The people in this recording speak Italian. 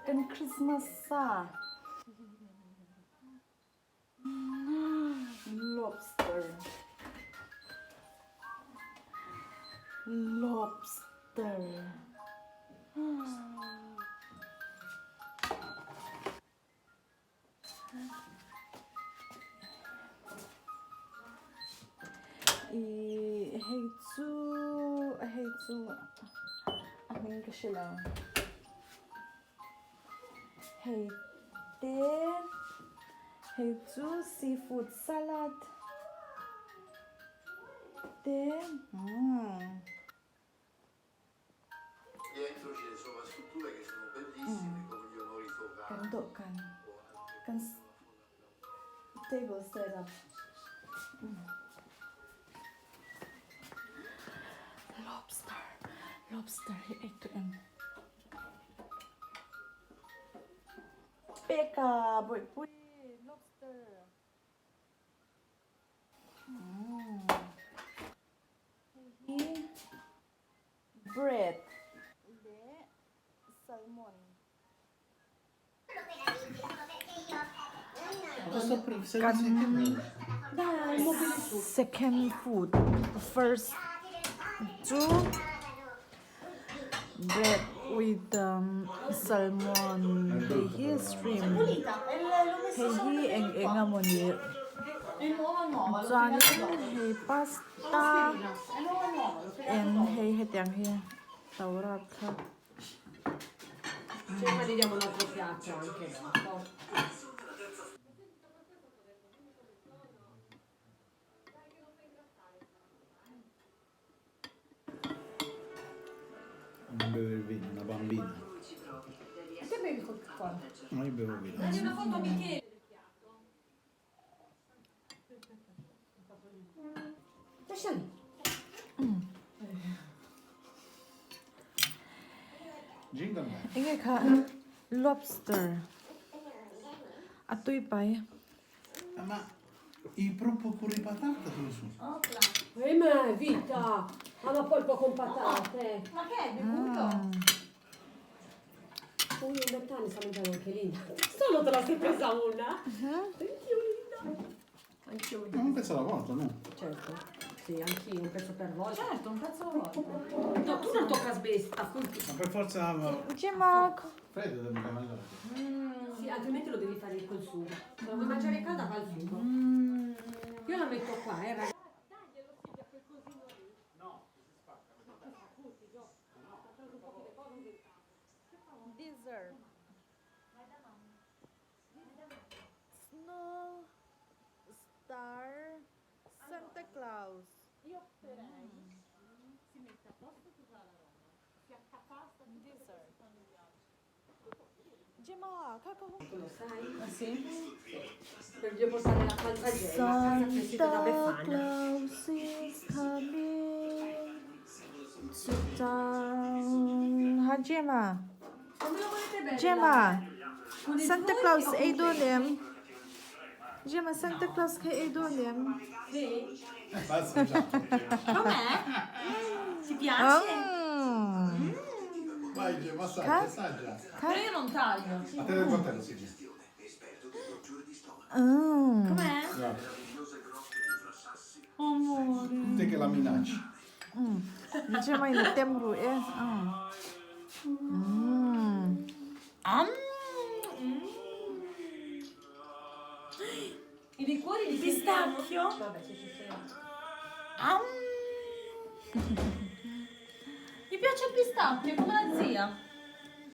กันคริสต์มาสซ่า lobster lobster هيتزو أهمين كشلا هيتزو seafood salad Dietro ci sono sculture che sono bellissime, come gli onori sovrani. Kan table setup. Lobster he ate to him. Peka, boy, lobster. Bread. Salmon. Second food. First, two bread with salmon. Hehi shrimp. Hehi engamoni. Johnny hey pasta and hey hetiang here. Taurat. Cioè, gli diamo un altro piatto anche. Non beve il vino, una bambina. E te bevi Coca-Cola? No, io bevo vino. Prendi una foto a Michele. Lascia lì. Jingle bell. Inge ka lobster. Atoy pa eh. Ma il proprio pure patata dove sono? Ma vita! Ah, ma polpo con patate. Ma che è bevuto? In 20 anni sta mangiando anche Linda. Solo te la sei presa una? Anch'io Linda. Anch'io Linda. Un pezzo alla volta, no? Certo. Sì, anch'io, un pezzo per volta. Certo, un pezzo a volta. No, tu non tocca sbesta. Ma per forza Gemma. freddo devo mangiare. Sì, altrimenti lo devi fare col sugo. Se lo vuoi mangiare calda, fa il sugo. Io la metto qua, ragazzi. Dessert. Snow Star Santa Claus. Io opterei si mette a posto tutta la roba, si accapasta tutto Dessert. Gemma, cacao. Tu lo sai? Ah, sì? Per gli portare la calzagella, casa vestita da Santa Befana. Claus is coming to town. Ha Gemma. Come lo volete bene? Gemma. Con i Santa suoi Claus o con ay te? dolem. Gemma, Santa Claus kay ay dolem. Sì? Basta già. Com'è? Ti piace? Vai, Gemma, assaggia. Però io non taglio. A te del coltello, sì. Com'è? Guarda, Amore. te che la minacci. Gemma in temru eh. I liquori di pistacchio? Vabbè, sì, sì, sì. Mi piace il pistacchio, come la zia.